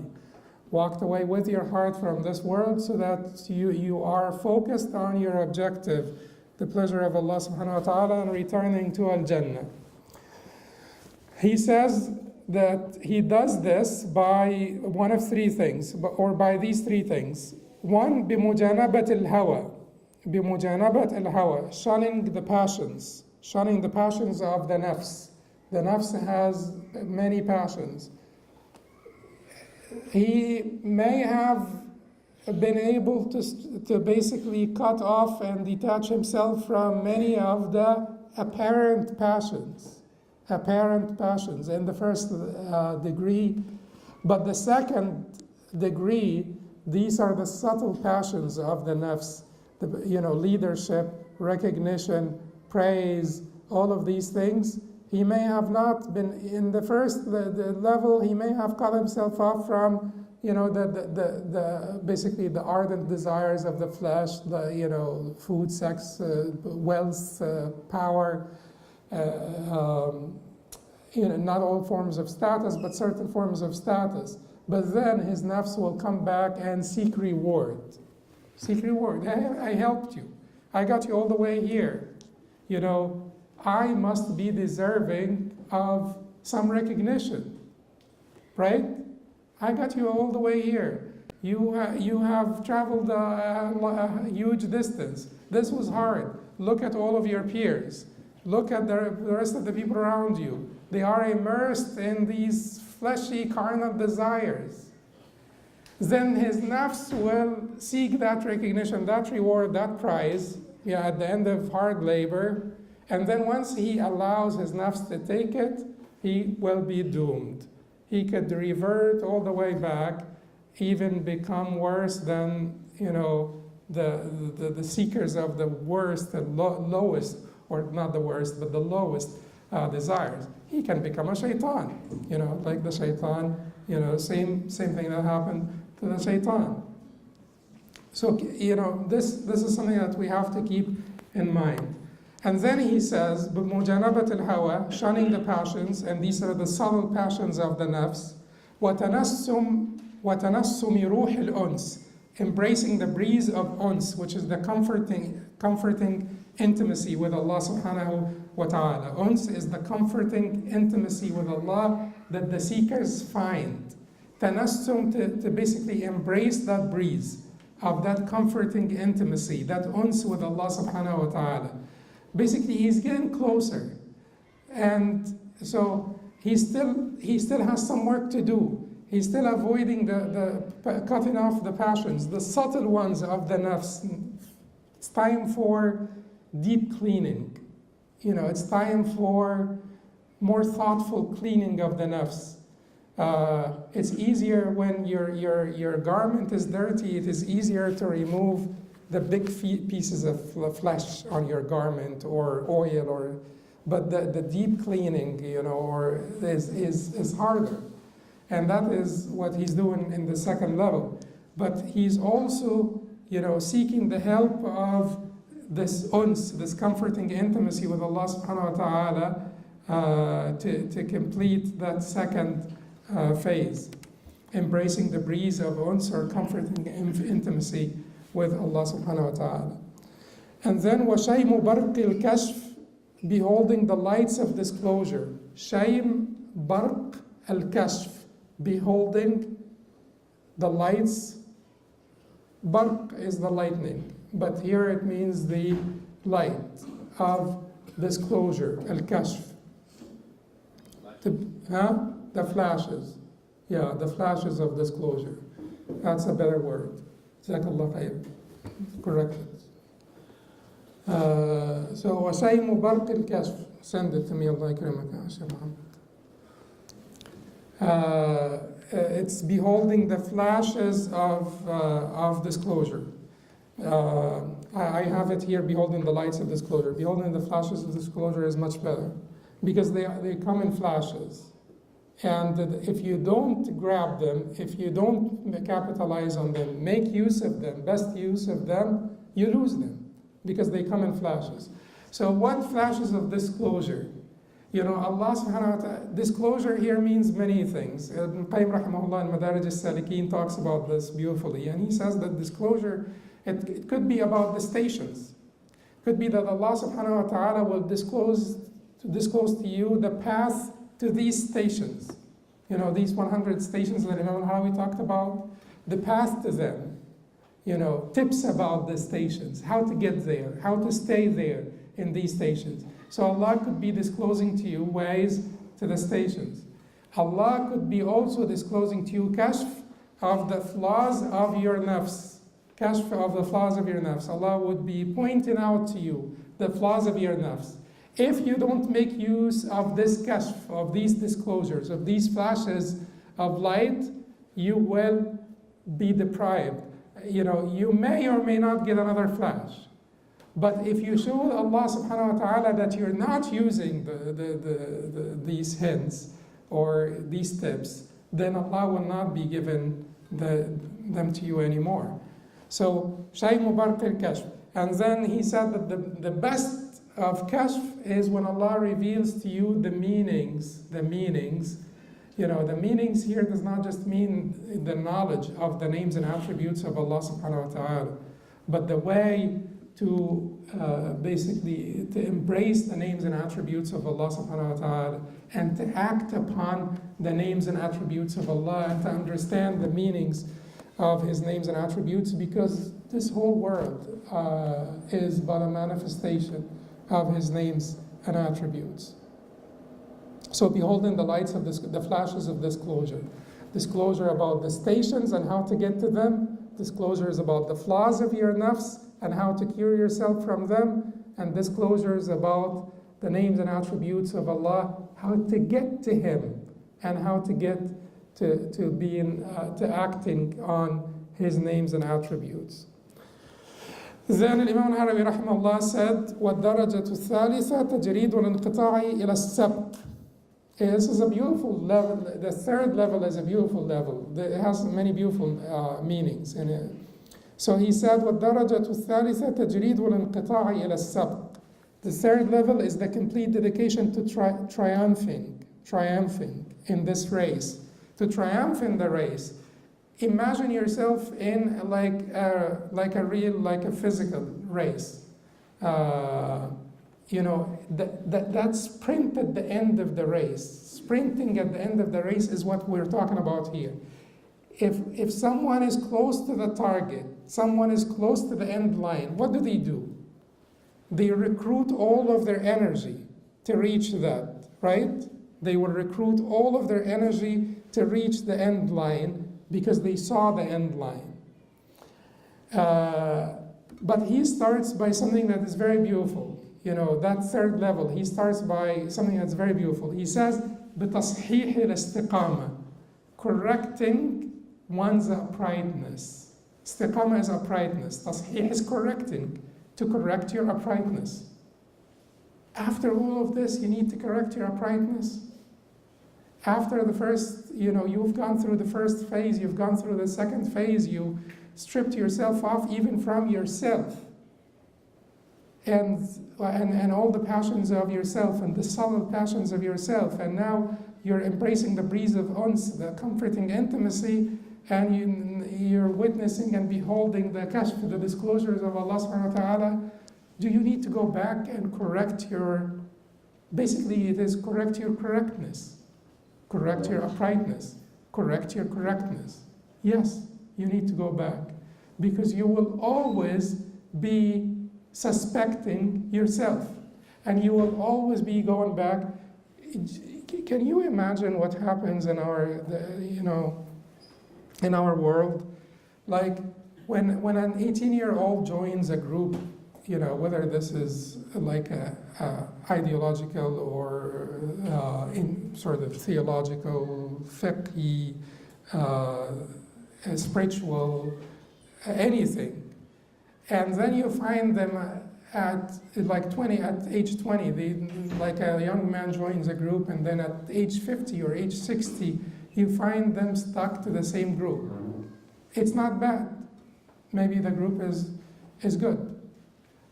Walked away with your heart from this world so that you are focused on your objective, the pleasure of Allah subhanahu wa ta'ala, and returning to Al-Jannah. He says that he does this by one of three things, or by these three things. One, بمجانبة الهوى. بمجانبة الهوى, shunning the passions of the nafs. The nafs has many passions. He may have been able to basically cut off and detach himself from many of the apparent passions in the first degree. But the second degree, these are the subtle passions of the nafs, leadership, recognition, praise, all of these things. He may have not been in the first the level. He may have cut himself off from, basically the ardent desires of the flesh, food, sex, wealth, power. Not all forms of status, but certain forms of status. But then his nafs will come back and seek reward. Seek reward. I helped you. I got you all the way here. I must be deserving of some recognition, right? I got you all the way here. You have traveled a huge distance. This was hard. Look at all of your peers. Look at the rest of the people around you. They are immersed in these fleshy carnal desires. Then his nafs will seek that recognition, that reward, that prize, at the end of hard labor. And then once he allows his nafs to take it, he will be doomed. He could revert all the way back, even become worse than the seekers of the worst, the lowest, or not the worst, but the lowest desires. He can become a shaitan, like the shaitan, same thing that happened to the shaitan. So, this is something that we have to keep in mind. And then he says, بِمُجَانَبَةِ الْهَوَى, shunning the passions, and these are the subtle passions of the nafs, وَتَنَسُّمِ رُوحِ الْأُنْسِ, embracing the breeze of uns, which is the comforting intimacy with Allah subhanahu wa ta'ala. Uns is the comforting intimacy with Allah that the seekers find. Tanassum, to basically embrace that breeze of that comforting intimacy, that uns with Allah subhanahu wa ta'ala. Basically, he's getting closer. And so he still has some work to do. He's still avoiding the cutting off the passions, the subtle ones of the nafs. It's time for deep cleaning. It's time for more thoughtful cleaning of the nafs. It's easier when your garment is dirty. It is easier to remove the big pieces of flesh on your garment or oil, but the deep cleaning, is harder. And that is what he's doing in the second level. But he's also, seeking the help of this uns, this comforting intimacy with Allah subhanahu wa ta'ala to complete that second phase, embracing the breeze of uns or comforting intimacy with Allah subhanahu wa ta'ala. And then وَشَيْمُ بَرْقِ الْكَشْفِ, beholding the lights of disclosure. Shaym barq al-kashf, beholding the lights. Barq is the lightning, but here it means the light of disclosure, al-kashf. The flashes. Yeah, the flashes of disclosure. That's a better word. Jazakallah khair. Corrected. So, وَشَيْمُ بَرْقِ الْكَشْفِ. Send it to me, Allah yakramaka, Sheikh Muhammad. It's beholding the flashes of disclosure. I have it here, beholding the lights of disclosure. Beholding the flashes of disclosure is much better, because they come in flashes. And if you don't grab them, if you don't capitalize on them, make use of them, best use of them, you lose them, because they come in flashes. So what flashes of disclosure? Allah subhanahu wa ta'ala, disclosure here means many things. al-Qayyim rahimahullah in Madaarij As-Saalikeen talks about this beautifully, and he says that disclosure, it could be about the stations. It could be that Allah subhanahu wa ta'ala will disclose to you the path to these stations. These 100 stations that Imam al-Harawi talked about, the path to them. Tips about the stations, how to get there, how to stay there in these stations. So Allah could be disclosing to you ways to the stations. Allah could be also disclosing to you kashf of the flaws of your nafs. Kashf of the flaws of your nafs. Allah would be pointing out to you the flaws of your nafs. If you don't make use of this kashf, of these disclosures, of these flashes of light, you will be deprived. You may or may not get another flash. But if you show Allah subhanahu wa ta'ala that you're not using these hints or these tips, then Allah will not be giving them to you anymore. So, Shaymu barq al-kashf. And then he said that the best of kashf is when Allah reveals to you the meanings. The meanings here does not just mean the knowledge of the names and attributes of Allah subhanahu wa ta'ala, But the way to basically to embrace the names and attributes of Allah subhanahu wa ta'ala and to act upon the names and attributes of Allah and to understand the meanings of His names and attributes, because this whole world is but a manifestation of His names and attributes. So behold in the lights of the flashes of disclosure about the stations and how to get to them, disclosures about the flaws of your nafs and how to cure yourself from them, and disclosures about the names and attributes of Allah, how to get to Him and how to get to acting on His names and attributes. Then Imam al-Harawi rahimahullah said, وَالدَّرَجَةُ الثَّالِثَةَ تَجْرِيدُ الْانْقِطَاعِ إِلَى السَّبْقِ. This is a beautiful level. The third level is a beautiful level. It has many beautiful meanings in it. So he said, وَالدَّرَجَةُ الثَّالِثَةَ تَجْرِيدُ الْانْقِطَاعِ إِلَى السَّبْقِ. The third level is the complete dedication to triumphing in this race. To triumph in the race. Imagine yourself in like a physical race. That sprint at the end of the race. Sprinting at the end of the race is what we're talking about here. If someone is close to the target, someone is close to the end line, what do? They recruit all of their energy to reach that, right? They will recruit all of their energy to reach the end line because they saw the end line. But he starts by something that is very beautiful. That third level, he starts by something that's very beautiful. He says, بِتَصْحِيحِ الْإِسْتِقَامَةِ, correcting one's uprightness. Istiqamah is uprightness. Tasheeh is correcting, to correct your uprightness. After all of this, you need to correct your uprightness. After the first, you've gone through the first phase, you've gone through the second phase, you stripped yourself off even from yourself. And all the passions of yourself and the subtle passions of yourself, and now you're embracing the breeze of uns, the comforting intimacy, and you're witnessing and beholding the kashf, the disclosures of Allah subhanahu wa ta'ala. Do you need to go back and correct basically it is correct your correctness, correct your uprightness, correct your correctness? Yes, you need to go back, because you will always be suspecting yourself, and you will always be going back. Can you imagine what happens in our world? Like when an 18-year-old joins a group, whether this is like a ideological or in sort of theological, fiqhi, spiritual, anything. And then you find them at age 20, like a young man joins a group, and then at age 50 or age 60, you find them stuck to the same group. It's not bad. Maybe the group is good.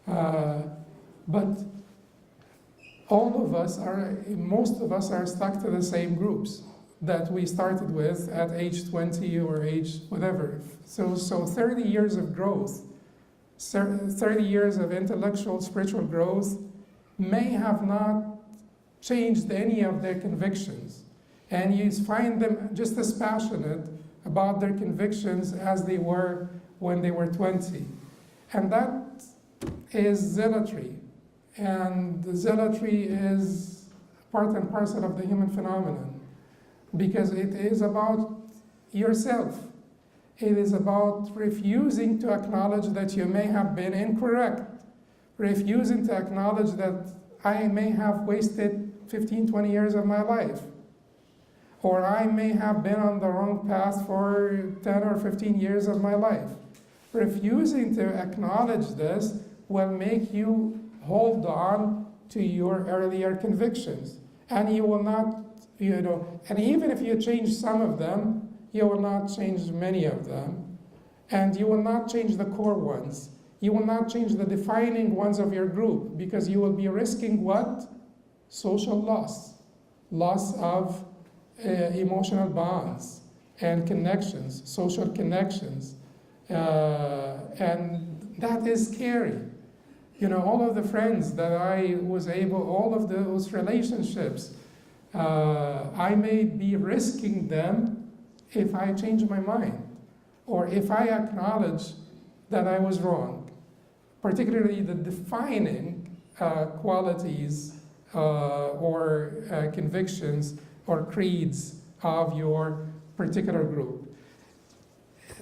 But most of us are stuck to the same groups that we started with at age 20 or age whatever. So 30 years of growth, 30 years of intellectual, spiritual growth may have not changed any of their convictions. And you find them just as passionate about their convictions as they were when they were 20. And that is zealotry. And the zealotry is part and parcel of the human phenomenon, because it is about yourself. It is about refusing to acknowledge that you may have been incorrect, refusing to acknowledge that I may have wasted 15, 20 years of my life, or I may have been on the wrong path for 10 or 15 years of my life. Refusing to acknowledge this will make you hold on to your earlier convictions. And you will not, and even if you change some of them, you will not change many of them. And you will not change the core ones. You will not change the defining ones of your group, because you will be risking what? Social loss. Loss of emotional bonds and connections, social connections. And That is scary. All of the friends that I was able, all of those relationships, I may be risking them if I change my mind, or if I acknowledge that I was wrong, particularly the defining qualities or convictions or creeds of your particular group.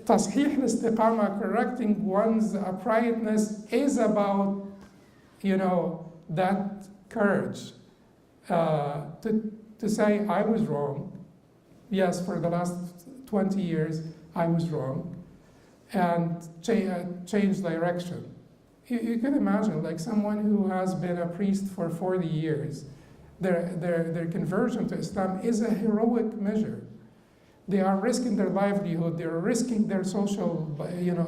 Tasheeh al-istiqama, correcting one's uprightness, is about, that courage to say, I was wrong. Yes, for the last 20 years, I was wrong, and change direction. You can imagine, like someone who has been a priest for 40 years, their conversion to Islam is a heroic measure. They are risking their livelihood, they're risking their social,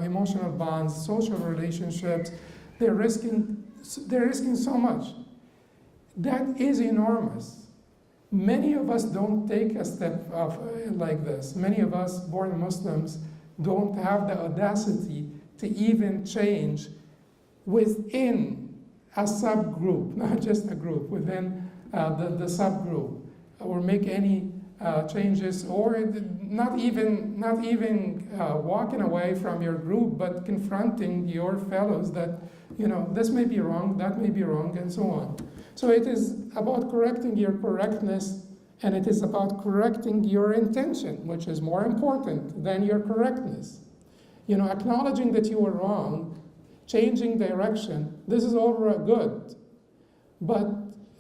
emotional bonds, social relationships. They're risking so much. That is enormous. Many of us don't take a step like this. Many of us born Muslims don't have the audacity to even change within a subgroup, not just a group, within the subgroup, or make any changes, or not even walking away from your group, but confronting your fellows that, this may be wrong, that may be wrong, and so on. So it is about correcting your correctness, and it is about correcting your intention, which is more important than your correctness. Acknowledging that you were wrong, changing direction, this is all good. But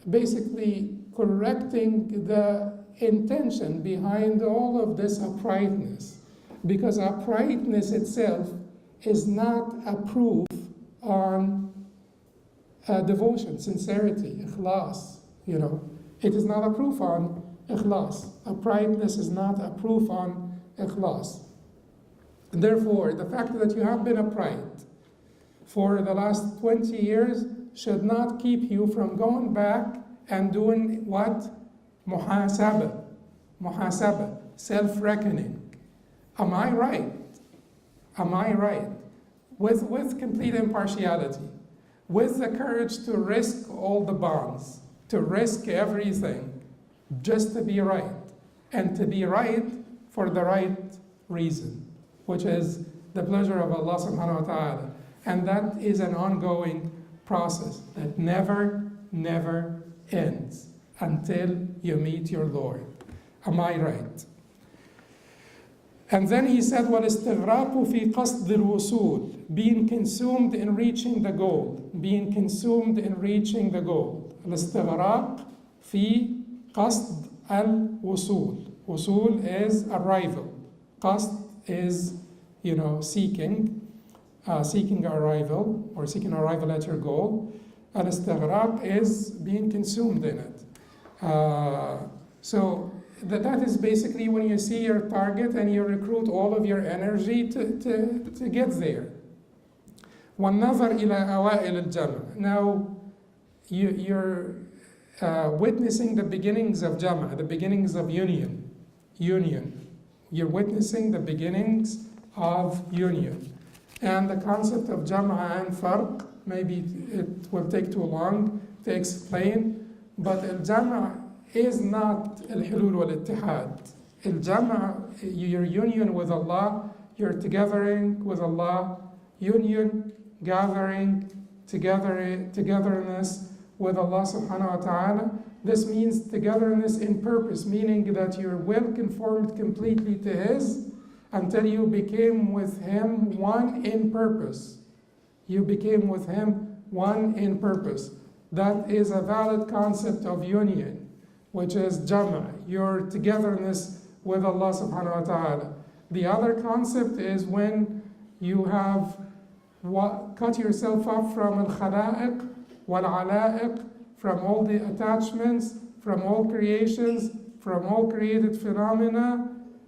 basically correcting the intention behind all of this uprightness, because uprightness itself is not a proof on devotion, sincerity, ikhlas. It is not a proof on ikhlas. Uprightness is not a proof on ikhlas. Therefore, the fact that you have been upright for the last 20 years should not keep you from going back and doing what? Muhasabah, self-reckoning. Am I right? Am I right? With complete impartiality, with the courage to risk all the bonds, to risk everything, just to be right, and to be right for the right reason, which is the pleasure of Allah subhanahu wa ta'ala. And that is an ongoing process that never ends until you meet your Lord. Am I right? And then he said, وَالْإِسْتِغْرَاقُ فِي قَصْدِ الْوُصُولِ, being consumed in reaching the goal, being consumed in reaching the goal. الْإِسْتِغْرَاق فِي قَصْدِ الْوُصُولِ. Wusul is arrival. Qasd is, seeking arrival, or seeking arrival at your goal. Al-istighraq is being consumed in it. So that is basically when you see your target and you recruit all of your energy to get there. وَالنَّظَرْ إِلَى أَوَائِلِ الْجَمْعِ. Now, you're witnessing the beginnings of Jam'a, the beginnings of union. You're witnessing the beginnings of union. And the concept of Jam'a and Farq, maybe it will take too long to explain, but al-Jam'a is not al-Hulul wal-Ittihad. Al-Jam'a, your union with Allah, your togethering with Allah, union, gathering, togetherness with Allah subhanahu wa ta'ala. This means togetherness in purpose, meaning that your will conformed completely to His until you became with Him one in purpose. You became with Him one in purpose. That is a valid concept of union, which is Jam'a, your togetherness with Allah subhanahu wa ta'ala. The other concept is when you have cut yourself off from al-Khala'iq wal-Ala'iq, from all the attachments, from all creations, from all created phenomena,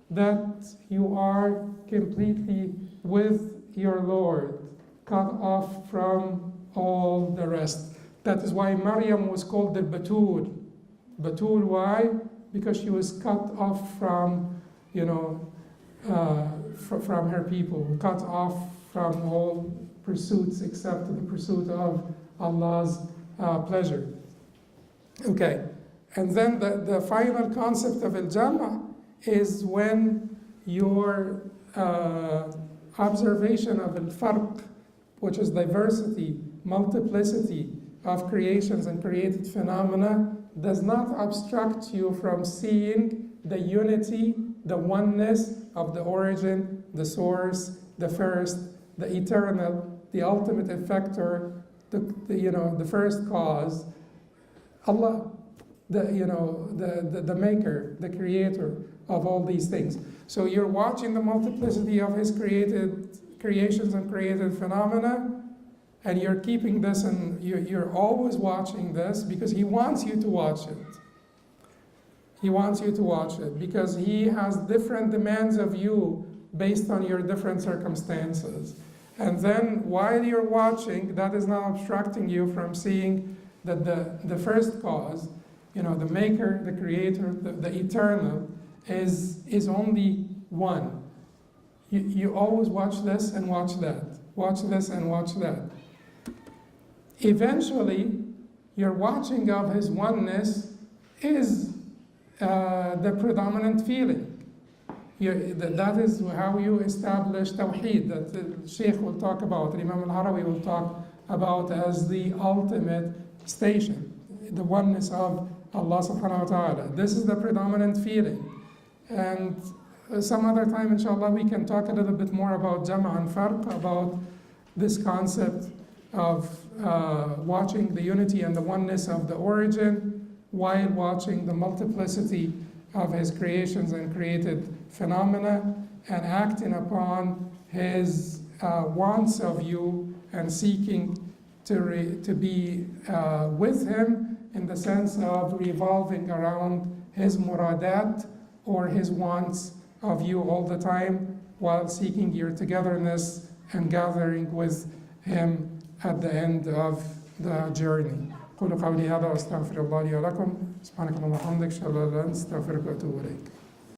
that you are completely with your Lord, cut off from all the rest. That is why Maryam was called the Batul. Batul, why? Because she was cut off from, from her people, cut off from all pursuits except the pursuit of Allah's pleasure. Okay, and then the final concept of al-Jama is when your observation of al-Farq, which is diversity, multiplicity of creations and created phenomena, does not obstruct you from seeing the unity, the oneness of the origin, the source, the first, the eternal, the ultimate effector, the first cause, Allah, the maker, the creator of all these things. So you're watching the multiplicity of his created creations and created phenomena, and you're keeping this, and you're always watching this because he wants you to watch it. He wants you to watch it because he has different demands of you based on your different circumstances. And then while you're watching, that is not obstructing you from seeing that the first cause, the maker, the creator, the eternal, is only one. You always watch this and watch that. Watch this and watch that. Eventually, your watching of his oneness is the predominant feeling. That is how you establish Tawheed, that the Sheikh will talk about, Imam al-Harawi will talk about as the ultimate station, the oneness of Allah subhanahu wa ta'ala. This is the predominant feeling. And some other time, inshallah, we can talk a little bit more about Jama' and Farq, about this concept of watching the unity and the oneness of the origin while watching the multiplicity of his creations and created phenomena, and acting upon his wants of you and seeking to be with him in the sense of revolving around his muradat or his wants of you all the time, while seeking your togetherness and gathering with him at the end of the journey. قولوا قولي هذا واستغفر الله لي ولكم سبحانك اللهم وبحمدك اشهد ان لا اله الا انت استغفرك واتوب اليك.